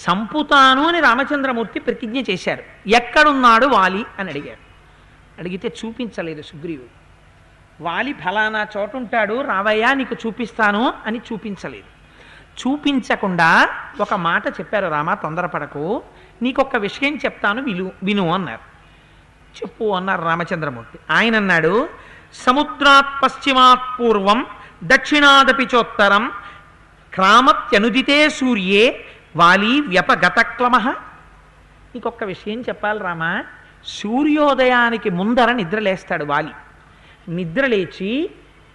చంపుతాను అని రామచంద్రమూర్తి ప్రతిజ్ఞ చేశారు. ఎక్కడున్నాడు వాలి అని అడిగారు. అడిగితే చూపించలేదు సుగ్రీవుడు. వాలి ఫలానా చోటు ఉంటాడు, రావయ్యా నీకు చూపిస్తాను అని చూపించలేదు. చూపించకుండా ఒక మాట చెప్పారు, రామ తొందరపడకు, నీకొక్క విషయం చెప్తాను విను అన్నారు. చెప్పు అన్నారు రామచంద్రమూర్తి. ఆయన అన్నాడు, సముద్రాత్ పశ్చిమాత్ పూర్వం దక్షిణాదపి చోత్తరం క్రామత్యనుదితే సూర్యే వాలి వ్యపగతక్లమ. నీకొక్క విషయం చెప్పాలి రామ, సూర్యోదయానికి ముందర నిద్రలేస్తాడు వాలి. నిద్రలేచి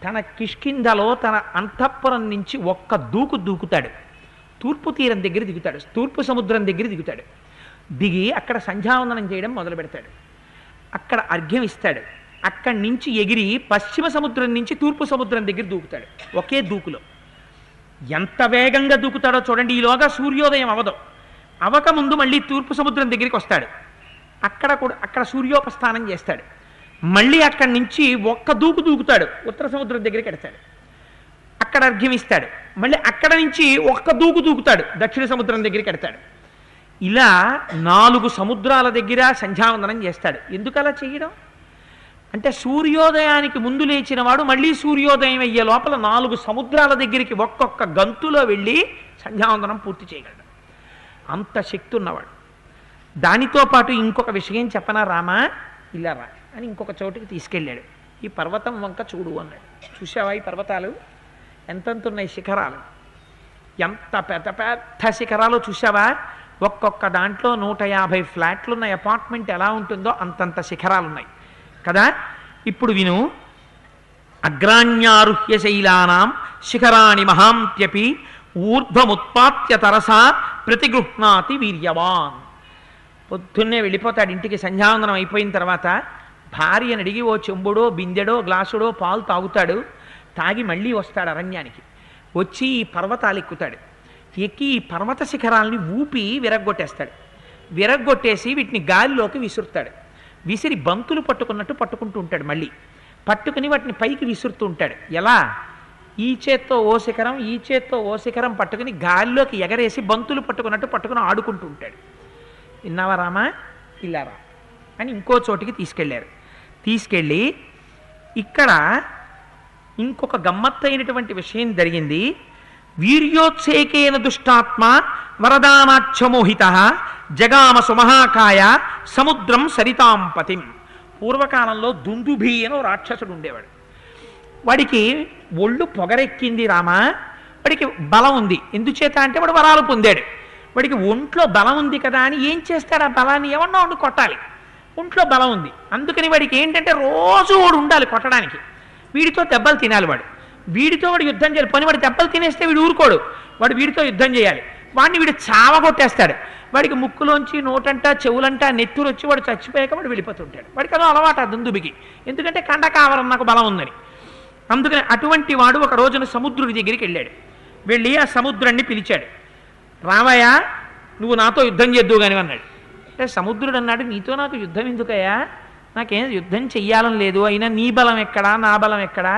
తన కిష్కింధలో తన అంతఃపురం నుంచి ఒక్క దూకుతాడు. తూర్పు తీరం దగ్గర దిగుతాడు, తూర్పు సముద్రం దగ్గర దిగుతాడు. దిగి అక్కడ సంధ్యావందనం చేయడం మొదలు పెడతాడు. అక్కడ అర్ఘ్యం ఇస్తాడు. అక్కడి నుంచి ఎగిరి పశ్చిమ సముద్రం నుంచి తూర్పు సముద్రం దగ్గర దూకుతాడు. ఒకే దూకులో ఎంత వేగంగా దూకుతాడో చూడండి. ఈలోగా సూర్యోదయం అవదు. అవక ముందు మళ్ళీ తూర్పు సముద్రం దగ్గరికి వస్తాడు. అక్కడ సూర్యోపస్థానం చేస్తాడు. మళ్ళీ అక్కడి నుంచి ఒక్క దూకుతాడు, ఉత్తర సముద్రం దగ్గరికి ఎడతాడు. అక్కడ అర్ఘ్యం ఇస్తాడు. మళ్ళీ అక్కడ నుంచి ఒక్క దూకుతాడు, దక్షిణ సముద్రం దగ్గరికి ఎడతాడు. ఇలా 4 సముద్రాల దగ్గర సంధ్యావందనం చేస్తాడు. ఎందుకు అలా చేయడం అంటే, సూర్యోదయానికి ముందు లేచిన వాడు మళ్ళీ సూర్యోదయం అయ్యే లోపల 4 సముద్రాల దగ్గరికి ఒక్కొక్క గంతులో వెళ్ళి సంధ్యావందనం పూర్తి చేయగలడు. అంత శక్తి ఉన్నవాడు. దానితో పాటు ఇంకొక విషయం చెప్పనా రామా, ఇలా రా అని ఇంకొక చోటుకి తీసుకెళ్ళాడు. ఈ పర్వతం వంక చూడు అన్నాడు. చూసావా ఈ పర్వతాలు ఎంతెంత ఉన్నాయి, శిఖరాలు ఎంత పెద్ద పెద్ద శిఖరాలు చూసావా? ఒక్కొక్క దాంట్లో 150 ఫ్లాట్లు ఉన్న అపార్ట్మెంట్ ఎలా ఉంటుందో అంతంత శిఖరాలు ఉన్నాయి కదా. ఇప్పుడు విను, అగ్రాణ్యారుహ్య శైలానాం శిఖరాణి మహాంత్యపి ఊర్ధ్వముత్పాత్య తరసా ప్రతిగృహ్ణాతి వీర్యవాన్. పొద్దున్నే వెళ్ళిపోతాడు ఇంటికి. సంధ్యావందనం అయిపోయిన తర్వాత భార్యను అడిగి ఓ చెంబుడో బిందెడో గ్లాసుడో పాలు తాగుతాడు. తాగి మళ్ళీ వస్తాడు అరణ్యానికి. వచ్చి ఈ పర్వతాలు ఎక్కుతాడు. ఎక్కి ఈ పర్వత శిఖరాలని ఊపి విరగ్గొట్టేస్తాడు. విరగ్గొట్టేసి వీటిని గాలిలోకి విసురుతాడు. విసిరి బంతులు పట్టుకున్నట్టు పట్టుకుంటూ ఉంటాడు. మళ్ళీ పట్టుకుని వాటిని పైకి విసురుతూ ఉంటాడు. ఎలా? ఈ చేత్తో ఓ శిఖరం, ఈ చేత్తో ఓ శిఖరం పట్టుకుని గాలిలోకి ఎగరేసి బంతులు పట్టుకున్నట్టు పట్టుకుని ఆడుకుంటూ ఉంటాడు. విన్నావా రామా, ఇలా రా అని ఇంకో చోటికి తీసుకెళ్ళారు. తీసుకెళ్ళి ఇక్కడ ఇంకొక గమ్మత్తైనటువంటి విషయం జరిగింది. వీర్యోత్సేకేన దుష్టాత్మ వరదానాక్షమోహిత జగామ సుమహాకాయ సముద్రం సరితాంపతిం. పూర్వకాలంలో దుందుభి అని రాక్షసుడు ఉండేవాడు. వాడికి ఒళ్ళు పొగరెక్కింది రామా. వాడికి బలం ఉంది. ఎందుచేత అంటే వాడు వరాలు పొందాడు. వాడికి ఒంట్లో బలం ఉంది కదా అని ఏం చేస్తాడు? ఆ బలాన్ని ఎవరినో ఉండి కొట్టాలి. ఒంట్లో బలం ఉంది, అందుకని వాడికి ఏంటంటే రోజు వాడు ఉండాలి కొట్టడానికి. వీడితో దెబ్బలు తినాలి వాడు. వీడితో వాడు యుద్ధం చేయాలి. పని వాడు దెబ్బలు తినేస్తే వీడు ఊరుకోడు. వాడు వీడితో యుద్ధం చేయాలి. వాడిని వీడు చావగొట్టేస్తాడు. వాడికి ముక్కులోంచి నోటంటా చెవులంటా నెత్తురు వచ్చి వాడు చచ్చిపోయాక వాడు వెళ్ళిపోతుంటాడు. వాడికి అదో అలవాటు ఆ దుందుబికి. ఎందుకంటే కండకావరం నాకు బలం ఉందని. అందుకని అటువంటి వాడు ఒక రోజున సముద్రుడి దగ్గరికి వెళ్ళాడు. వెళ్ళి ఆ సముద్రాన్ని పిలిచాడు. రావయ్యా, నువ్వు నాతో యుద్ధం చేద్దువు కానీ అన్నాడు. అంటే సముద్రుడు అన్నాడు, నీతో నాకు యుద్ధం ఎందుకయ్యా? నాకేం యుద్ధం చెయ్యాలని లేదు. అయినా నీ బలం ఎక్కడా, నా బలం ఎక్కడా?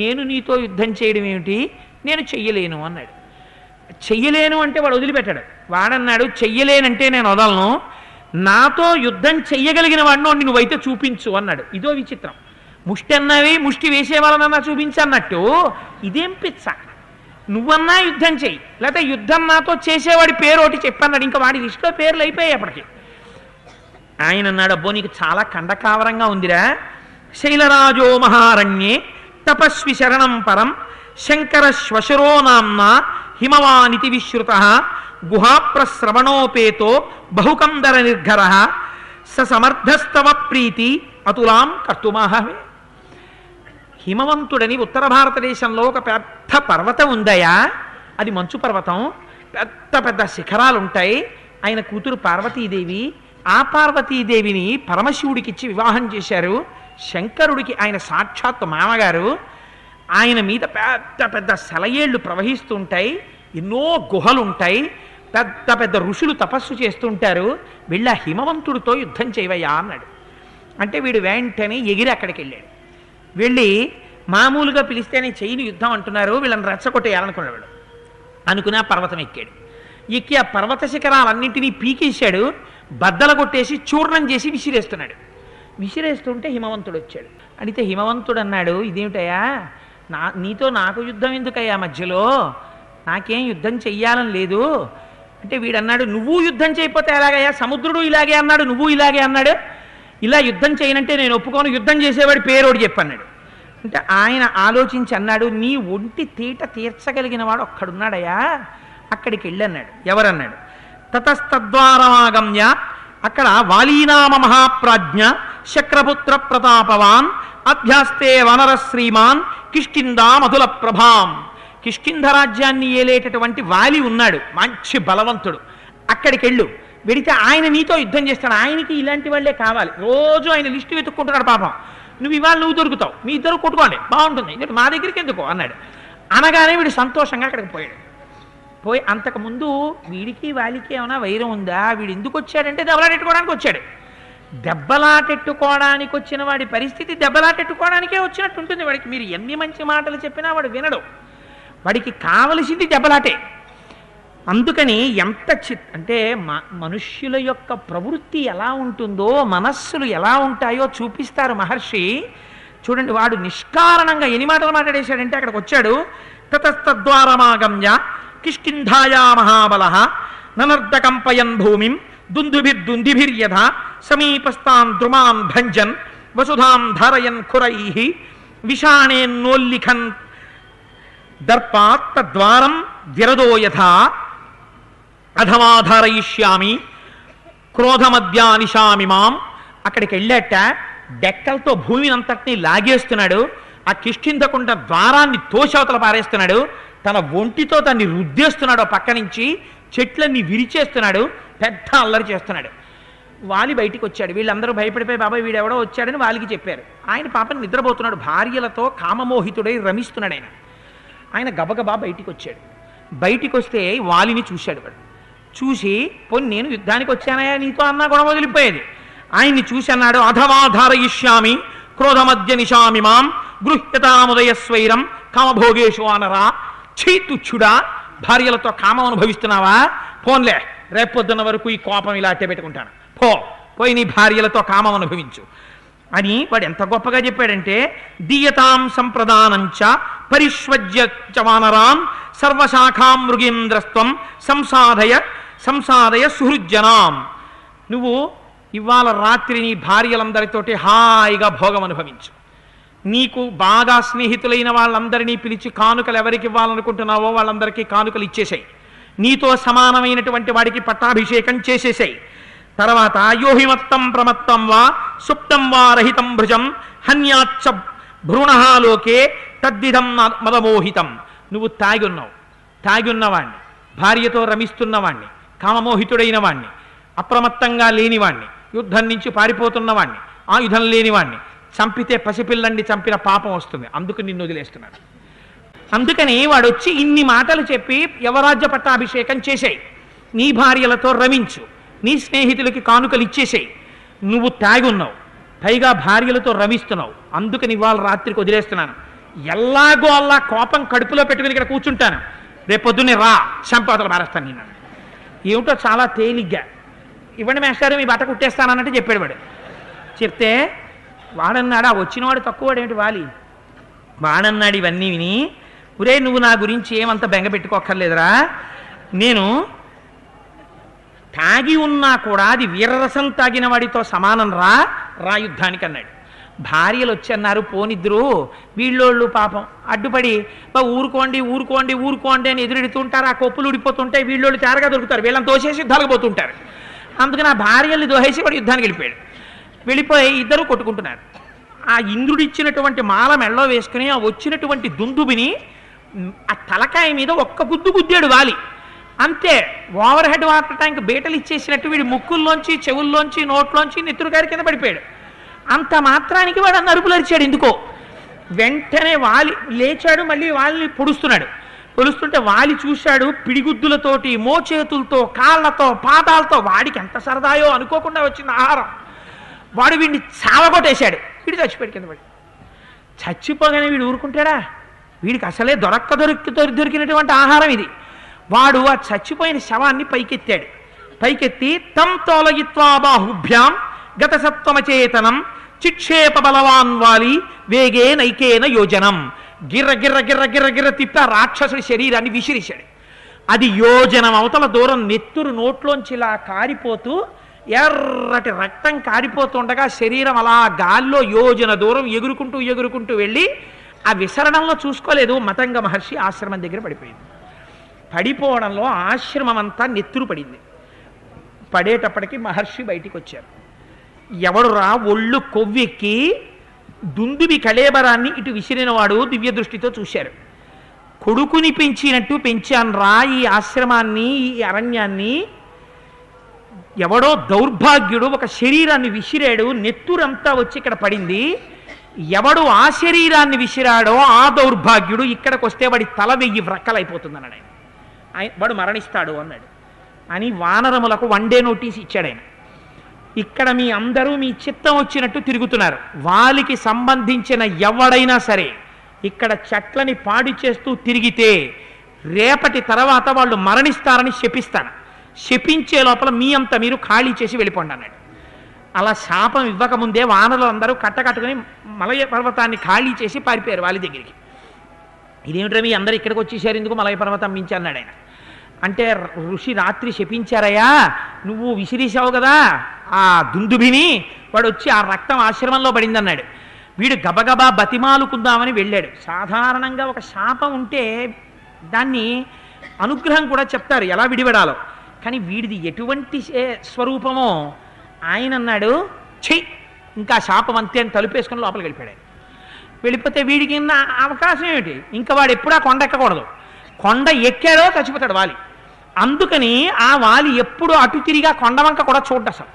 నేను నీతో యుద్ధం చేయడం ఏమిటి? నేను చెయ్యలేను అన్నాడు. చెయ్యలేను అంటే వాడు వదిలిపెట్టాడు. వాడన్నాడు, చెయ్యలేనంటే నేను వదలను, నాతో యుద్ధం చెయ్యగలిగిన వాడిని నువ్వైతే చూపించు అన్నాడు. ఇదో విచిత్రం. ముష్టి అన్నవి ముష్టి వేసే వాళ్ళనన్నా చూపించన్నట్టు ఇదేం పిచ్చ. నువ్వన్నా యుద్ధం చెయ్యి, లేకపోతే యుద్ధం నాతో చేసేవాడి పేరు ఒకటి చెప్పన్నాడు. ఇంకా వాడి లిస్టులో పేర్లు అయిపోయాయి అప్పటికి. ఆయన అన్నాడు, అబ్బో నీకు చాలా కండకావరంగా ఉందిరా. శైలరాజో మహారణ్యే తపస్వి శరణం పరం శంకర శ్వశరో నామ్నా హిమవానితి విశ్రుత గుహాప్రశ్రవణోపేతో బహుకందర నిర్ఘర స సమర్థస్తవ ప్రీతి అతులాం కర్తుమాహవే. హిమవంతుడని ఉత్తర భారతదేశంలో ఒక పెద్ద పర్వతం ఉందయా. అది మంచు పర్వతం. పెద్ద పెద్ద శిఖరాలు ఉంటాయి. ఆయన కూతురు పార్వతీదేవి. ఆ పార్వతీదేవిని పరమశివుడికిచ్చి వివాహం చేశారు. శంకరుడికి ఆయన సాక్షాత్ మామగారు. ఆయన మీద పెద్ద పెద్ద సెలయేళ్లు ప్రవహిస్తూ ఉంటాయి. ఎన్నో గుహలు ఉంటాయి. పెద్ద పెద్ద ఋషులు తపస్సు చేస్తుంటారు. వెళ్ళి ఆ హిమవంతుడితో యుద్ధం చేయవయ్యా అన్నాడు. అంటే వీడు వెంటనే ఎగిరి అక్కడికి వెళ్ళాడు. వెళ్ళి మామూలుగా పిలిస్తేనే చెయ్యిని యుద్ధం అంటున్నారు, వీళ్ళని రెచ్చగొట్టేయాలనుకున్నాడు. అనుకుని ఆ పర్వతం ఎక్కాడు. ఎక్కి ఆ పర్వత శిఖరాలన్నింటినీ పీకేశాడు, బద్దలు కొట్టేసి చూర్ణం చేసి విసిరేస్తుంటే హిమవంతుడు వచ్చాడు. అడిగితే హిమవంతుడు అన్నాడు, ఇదేమిటయ్యా, నీతో నాకు యుద్ధం ఎందుకయ్యా మధ్యలో, నాకేం యుద్ధం చెయ్యాలని లేదు అంటే వీడన్నాడు, నువ్వు యుద్ధం చేయకపోతే ఎలాగయ్యా, సముద్రుడు ఇలాగే అన్నాడు, నువ్వు ఇలాగే అన్నాడు, ఇలా యుద్ధం చేయనంటే నేను ఒప్పుకోను, యుద్ధం చేసేవాడి పేరోడు చెప్పన్నాడు. అంటే ఆయన ఆలోచించి అన్నాడు, నీ ఒంటి తీట తీర్చగలిగిన వాడు ఒక్కడున్నాడయ్యా, అక్కడికి వెళ్ళన్నాడు. ఎవరన్నాడు? తతస్తద్వారమాగమ్య, అక్కడ వాలీనామ మహాప్రాజ్ఞ శక్రపుత్ర ప్రతాపవాన్ అభ్యాస్తే వనర శ్రీమాన్ కిష్కిందా మధుల ప్రభాం. కిష్కింధ రాజ్యాన్ని ఏలేటటువంటి వాలి ఉన్నాడు, మంచి బలవంతుడు. అక్కడికి వెళ్ళు, వెడితే ఆయన నీతో యుద్ధం చేస్తాడు. ఆయనకి ఇలాంటి వాళ్ళే కావాలి, రోజు ఆయన లిస్టు వెతుక్కుంటున్నాడు పాపం. నువ్వు ఇవాళ నువ్వు దొరుకుతావు, మీ ఇద్దరు కొట్టుకోండి బాగుంటుంది, మా దగ్గరికి ఎందుకో అన్నాడు. అనగానే వీడు సంతోషంగా అక్కడికి పోయాడు. పోయి అంతకుముందు వీడికి వాలికి ఏమైనా వైరం ఉందా, వీడు ఎందుకు వచ్చాడంటే దెబ్బలాటెట్టుకోవడానికి వచ్చాడు. దెబ్బలాటెట్టుకోవడానికి వచ్చిన వాడి పరిస్థితి దెబ్బలాటెట్టుకోవడానికే వచ్చినట్టు ఉంటుంది వాడికి. మీరు ఎన్ని మంచి మాటలు చెప్పినా వాడు వినడు, వాడికి కావలసింది దెబ్బలాటే. అందుకని ఎంత అంటే మనుష్యుల యొక్క ప్రవృత్తి ఎలా ఉంటుందో, మనస్సులు ఎలా ఉంటాయో చూపిస్తారు మహర్షి. చూడండి, వాడు నిష్కారణంగా ఎన్ని మాటలు మాట్లాడేశాడంటే అక్కడికి వచ్చాడు. తతస్తద్వారమాగమ్య కిష్కింధాయా మహాబల ననర్దకంపయన్ భూమిం దుందుభిర్యథ సమీపస్థాన్ ద్రుమాన్ భంజన్ వసుధాం ధారయన్ ఖురైః విషాణేన్నోల్లిఖన్ దర్పాత్ తద్వారం విరదో యథా అధమాధారయిష్యామి క్రోధమద్యానిశామి మాం. అక్కడికి వెళ్ళాట, డెక్కలతో భూమిని అంతటినీ లాగేస్తున్నాడు. ఆ కిష్కింధకుండ ద్వారాన్ని తోషవతల పారేస్తున్నాడు. తన ఒంటితో దాన్ని రుద్దేస్తున్నాడు, పక్క నుంచి చెట్లన్నీ విరిచేస్తున్నాడు, పెద్ద అల్లరి చేస్తున్నాడు. వాలి బయటికి వచ్చాడు. వీళ్ళందరూ భయపడిపోయి బాబాయ్ వీడెవడో వచ్చాడని వాలికి చెప్పారు. ఆయన పాపం నిద్రపోతున్నాడు, భార్యలతో కామమోహితుడై రమిస్తున్నాడు. ఆయన గబగబా బయటికి వచ్చాడు. బయటికి వస్తే వాలిని చూశాడు. వాడు చూసి, పోనీ నేను యుద్ధానికి వచ్చానయా నీతో అన్నా గొడవ వదిలిపోయేది. ఆయన్ని చూసి అన్నాడు, అధమాధారయిష్యామి క్రోధమద్య నిశామి మాం గృహ్యతాముదయస్వైరం కామభోగేషు అనరా. ఛీ తుచ్చుడా, భార్యలతో కామం అనుభవిస్తున్నావా? పోన్లే, రేపొద్దున్న వరకు ఈ కోపం ఇలా అట్టే పెట్టుకుంటాను, పోయి నీ భార్యలతో కామం అనుభవించు అని వాడు ఎంత గొప్పగా చెప్పాడంటే, దీయతాం సంప్రదానంచ పరిష్వజ్య వానరాన్ సర్వశాఖాం మృగేంద్రస్త్వం సంసాదయ సుహృజ్జనాం. నువ్వు ఇవాళ రాత్రి నీ భార్యలందరితోటి హాయిగా భోగం అనుభవించు. నీకు బాగా స్నేహితులైన వాళ్ళందరినీ పిలిచి కానుకలు ఎవరికి ఇవ్వాలనుకుంటున్నావో వాళ్ళందరికీ కానుకలు ఇచ్చేసాయి. నీతో సమానమైనటువంటి వాడికి పట్టాభిషేకం చేసేసాయి. తర్వాత యోహిమత్తం ప్రమత్తం వా సుప్తం వా రహితం భృజం హన్యాచ్చ భ్రూణలోకే తద్దిదం మదమోహితం. నువ్వు తాగి ఉన్నవాణ్ణి, భార్యతో రమిస్తున్నవాణ్ణి, కామమోహితుడైన వాణ్ణి, అప్రమత్తంగా లేనివాణ్ణి, యుద్ధం నుంచి పారిపోతున్నవాణ్ణి, ఆయుధం లేనివాణ్ణి చంపితే పసిపిల్లండి చంపిన పాపం వస్తుంది, అందుకు నిన్ను వదిలేస్తున్నాడు. అందుకని వాడు వచ్చి ఇన్ని మాటలు చెప్పి యవరాజ్య పట్టాభిషేకం చేసేయి, నీ భార్యలతో రమించు, నీ స్నేహితులకి కానుకలు ఇచ్చేసేయి. నువ్వు తాగున్నావు, పైగా భార్యలతో రమిస్తున్నావు, అందుకని ఇవాళ రాత్రికి వదిలేస్తున్నాను. ఎల్లాగో అల్లా కోపం కడుపులో పెట్టుకుని ఇక్కడ కూర్చుంటాను, రేపొద్దునే రా చంపవతలు మారేస్తాను నేను. ఏమిటో చాలా తేలిగ్గా, ఇవ్వండి మేస్టారు మీ బట్ట కుట్టేస్తానన్నట్టు చెప్పాడు వాడు. చెప్తే వాడన్నాడు, ఆ వచ్చినవాడు తక్కువవాడు ఏమిటి వాలి, వాడన్నాడు ఇవన్నీ విని, ఒరే నువ్వు నా గురించి ఏమంత బెంగ పెట్టుకోక్కర్లేదురా, నేను తాగి ఉన్నా కూడా అది వీరరసం తాగిన వాడితో సమానం రా యుద్ధానికి అన్నాడు. భార్యలు వచ్చి అన్నారు, పోనిద్దరు వీళ్ళోళ్ళు పాపం అడ్డుపడి ఊరుకోండి అని ఎదురెడుతుంటారు. ఆ కొప్పులు ఊడిపోతుంటాయి, వీళ్ళోళ్ళు తేరగా దొరుకుతారు, వీళ్ళని దోసేసి యుద్ధాలకు పోతుంటారు. అందుకని ఆ భార్యల్ని దోసేసి వాడు యుద్ధానికి వెళ్ళిపోయి ఇద్దరు కొట్టుకుంటున్నారు. ఆ ఇంద్రుడు ఇచ్చినటువంటి మాల మెళ్ళో వేసుకుని ఆ వచ్చినటువంటి దుందుబిని ఆ తలకాయ మీద ఒక్క గుద్దాడు వాలి. అంతే, ఓవర్ హెడ్ వాటర్ ట్యాంక్ బీటలు ఇచ్చేసినట్టు వీడి ముక్కుల్లోంచి, చెవుల్లోంచి, నోట్లోంచి నెత్తురుగారి కింద పడిపోయాడు. అంత మాత్రానికి వాడు అరుపులు అరిచాడు ఎందుకో. వెంటనే వాలి లేచాడు, మళ్ళీ వాళ్ళని పొడుస్తుంటే వాలి చూశాడు, పిడిగుద్దులతోటి, మోచేతులతో, కాళ్ళతో, పాదాలతో. వాడికి ఎంత సరదాయో అనుకోకుండా వచ్చిన ఆహారం. వాడు వీడిని చావగొట్టేశాడు, వీడు చచ్చిపోయాడు కింద పడి. చచ్చిపోగానే వీడు ఊరుకుంటాడా? వీడికి అసలే దొరికినటువంటి ఆహారం ఇది. వాడు ఆ చచ్చిపోయిన శవాన్ని పైకెత్తాడు. పైకెత్తి తం తోలయిత్వా బాహుభ్యాం గత సత్వమచేతనం చిక్షేప బలవాన్ వాలి వేగే నైకేన యోజనం. గిర్ర గిర్ర గిర్ర గిర్ర గిర్ర తిప్పి ఆ రాక్షసుడి శరీరాన్ని విసిరిశాడు. అది యోజనం అవతల దూరం నెత్తురు నోట్లోంచి ఇలా కారిపోతూ ఎర్రటి రక్తం కారిపోతుండగా శరీరం అలా గాల్లో యోజన దూరం ఎగురుకుంటూ ఎగురుకుంటూ వెళ్ళి ఆ విసరణంలో చూసుకోలేదు. మతంగ మహర్షి ఆశ్రమం దగ్గర పడిపోయింది. పడిపోవడంలో ఆశ్రమం అంతా నెత్తురు పడింది. పడేటప్పటికి మహర్షి బయటికి వచ్చారు. ఎవడురా ఒళ్ళు కొవ్వెక్కి దుందుబి కళేబరాన్ని ఇటు విసిరినవాడు దివ్య దృష్టితో చూశారు. కొడుకుని పెంచినట్టు పెంచాను రా ఈ ఆశ్రమాన్ని, ఈ అరణ్యాన్ని. ఎవడో దౌర్భాగ్యుడు ఒక శరీరాన్ని విసిరాడు, నెత్తురంతా వచ్చి ఇక్కడ పడింది. ఎవడు ఆ శరీరాన్ని విసిరాడో ఆ దౌర్భాగ్యుడు ఇక్కడికి వస్తే వాడి తల 1000 వ్రక్కలైపోతుంది అన్నాడు ఆయన. వాడు మరణిస్తాడు అన్నాడు అని వానరములకు 1 డే నోటీస్ ఇచ్చాడు ఆయన. ఇక్కడ మీ అందరూ మీ చిత్తం వచ్చినట్టు తిరుగుతున్నారు. వాలికి సంబంధించిన ఎవడైనా సరే ఇక్కడ చెట్లని పాడి చేస్తూ తిరిగితే రేపటి తర్వాత వాళ్ళు మరణిస్తారని శపిస్తాను. శపించే లోపల మీ అంతా మీరు ఖాళీ చేసి వెళ్ళిపోండి అన్నాడు. అలా శాపం ఇవ్వకముందే వానరులు అందరూ కట్టకట్టుకుని మలయ పర్వతాన్ని ఖాళీ చేసి పారిపోయారు వాలి దగ్గరికి. ఇదేమిటో మీ అందరూ ఇక్కడికి వచ్చేసారు, ఎందుకు మలయ పర్వతం మించి అన్నాడు ఆయన. అంటే ఋషి రాత్రి శపించారయ్యా, నువ్వు విసిరేసావు కదా ఆ దుందుభిని, వాడు వచ్చి ఆ రక్తం ఆశ్రమంలో పడింది అన్నాడు. వీడు గబగబా బతిమాలుకుందామని వెళ్ళాడు. సాధారణంగా ఒక శాపం ఉంటే దాన్ని అనుగ్రహం కూడా చెప్తారు ఎలా విడిపడాలో. కానీ వీడిది ఎటువంటి స్వరూపమో ఆయన అన్నాడు, చెయ్యి ఇంకా శాపం అంతే అని తలుపేసుకుని లోపలికి వెళ్ళిపోయాడు. వెళ్ళిపోతే వీడికి అవకాశం ఏమిటి, ఇంకా వాడు ఎప్పుడా కొండ ఎక్కకూడదు. కొండ ఎక్కాడో చచ్చిపోతాడు వాలి. అందుకని ఆ వాలి ఎప్పుడు అటు తిరిగా కొండవంక కూడా చూడ్డు అసలు.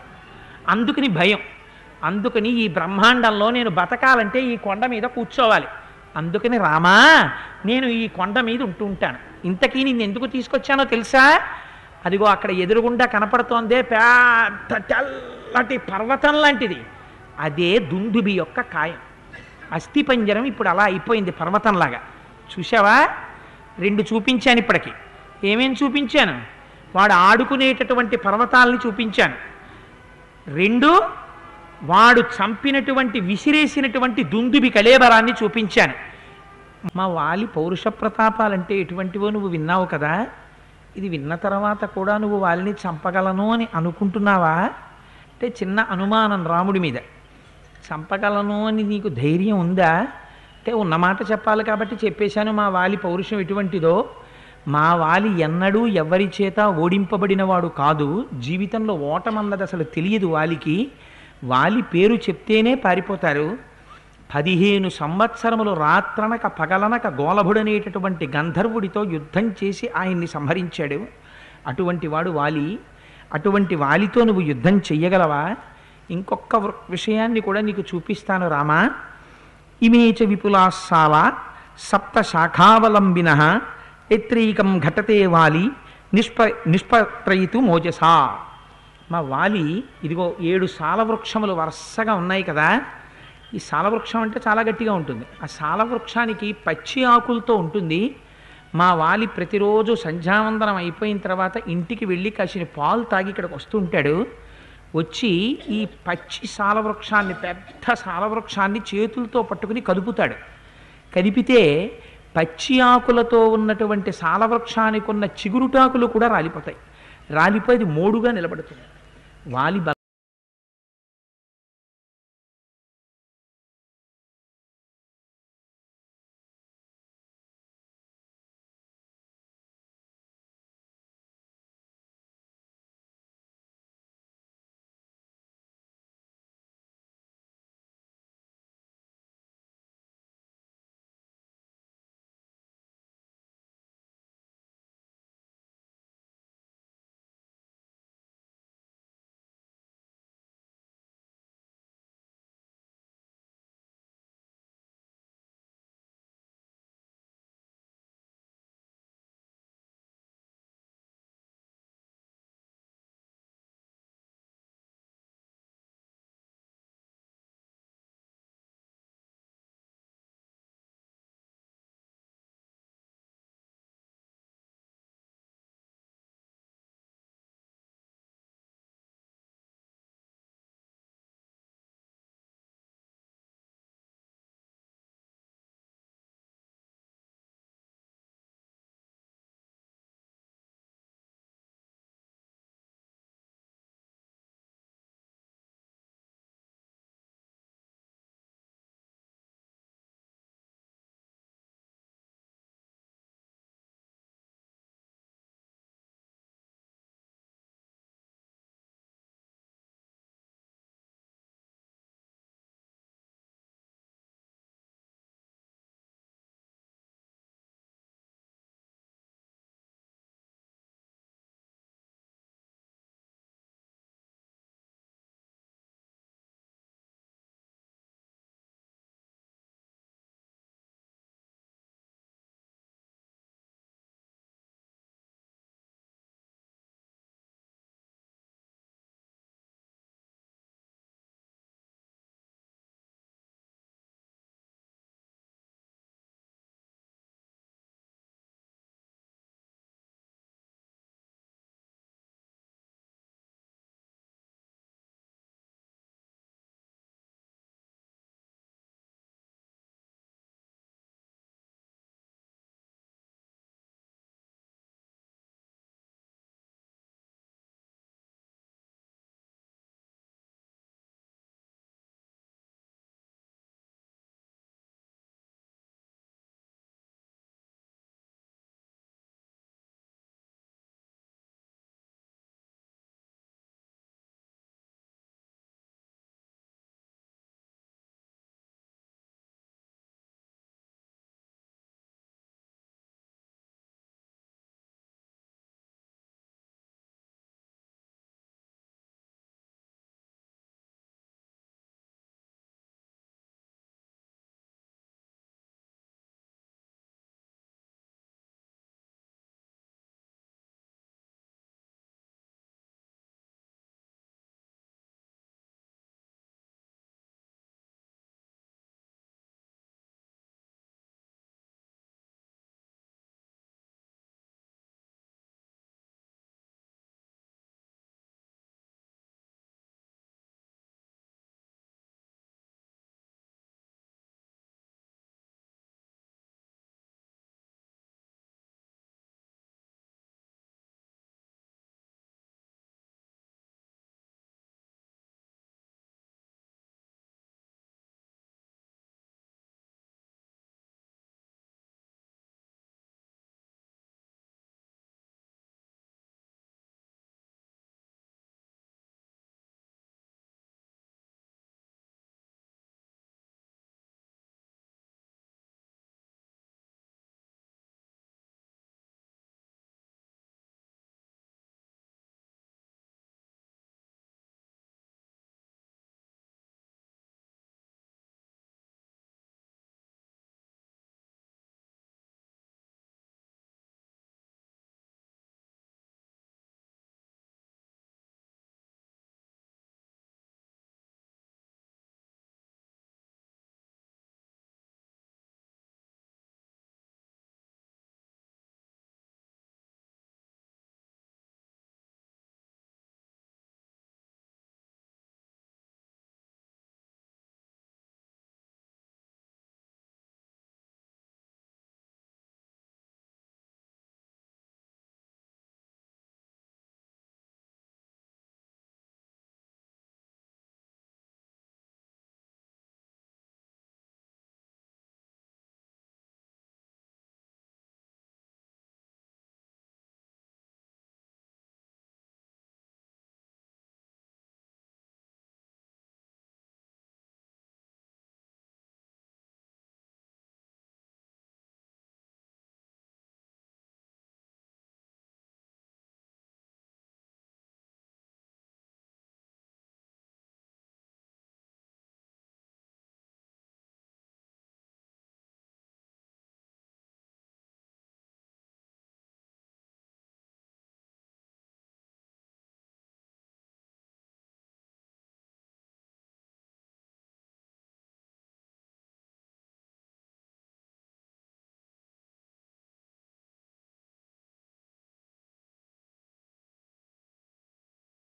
అందుకని భయం. అందుకని ఈ బ్రహ్మాండంలో నేను బతకాలంటే ఈ కొండ మీద కూర్చోవాలి. అందుకని రామా నేను ఈ కొండ మీద ఉంటూ ఉంటాను. ఇంతకీ నేను ఎందుకు తీసుకొచ్చానో తెలుసా? అదిగో అక్కడ ఎదురుగుండా కనపడుతోందే పెద్ద తెల్లటి పర్వతం లాంటిది, అదే దుందుబి యొక్క కాయం. అస్థిపంజరం ఇప్పుడు అలా అయిపోయింది పర్వతంలాగా. చూసావా? 2 చూపించాను ఇప్పటికి. ఏమేం చూపించాను? వాడు ఆడుకునేటటువంటి పర్వతాలని చూపించాను. 2 వాడు చంపినటువంటి విసిరేసినటువంటి దుందుబి కళేబరాన్ని చూపించాను. మా వాలి పౌరుష ప్రతాపాలంటే ఎటువంటివో నువ్వు విన్నావు కదా. ఇది విన్న తర్వాత కూడా నువ్వు వాలిని చంపగలను అని అనుకుంటున్నావా? అంటే చిన్న అనుమానం రాముడి మీద. చంపగలను అని నీకు ధైర్యం ఉందా అంటే ఉన్నమాట చెప్పాలి కాబట్టి చెప్పేశాను. మా వాలి పౌరుషం ఎటువంటిదో. మా వాలి ఎన్నడూ ఎవరి చేత ఓడింపబడినవాడు కాదు. జీవితంలో ఓటమన్నది అసలు తెలియదు వాలికి. వాలి పేరు చెప్తేనే పారిపోతారు. 15 సంవత్సరములు రాత్రనక పగలనక గోలభుడనేటటువంటి గంధర్వుడితో యుద్ధం చేసి ఆయన్ని సంహరించాడు. అటువంటి వాడు వాలి. అటువంటి వాలితో నువ్వు యుద్ధం చెయ్యగలవా? ఇంకొక విషయాన్ని కూడా నీకు చూపిస్తాను రామా. ఇమేచ విపులాసాల సప్త శాఖావలంబిన ఎత్రీకం ఘటతే వాలి నిష్పత్రయితు మోజసా. మా వాలి ఇదిగో 7 సాలవృక్షములు వరుసగా ఉన్నాయి కదా. ఈ సాలవృక్షం అంటే చాలా గట్టిగా ఉంటుంది. ఆ సాలవృక్షానికి పచ్చి ఆకులతో ఉంటుంది. మా వాలి ప్రతిరోజు సంధ్యావందనం అయిపోయిన తర్వాత ఇంటికి వెళ్ళి కాసిన పాలు తాగి ఇక్కడికి వస్తూ ఉంటాడు. వచ్చి ఈ పచ్చి సాలవృక్షాన్ని, పెద్ద సాలవృక్షాన్ని చేతులతో పట్టుకుని కదుపుతాడు. కదిపితే పచ్చి ఆకులతో ఉన్నటువంటి సాలవృక్షానికి ఉన్న చిగురుటాకులు కూడా రాలిపోతాయి. రాలిపోయి మోడుగా నిలబడుతుంది. వాలి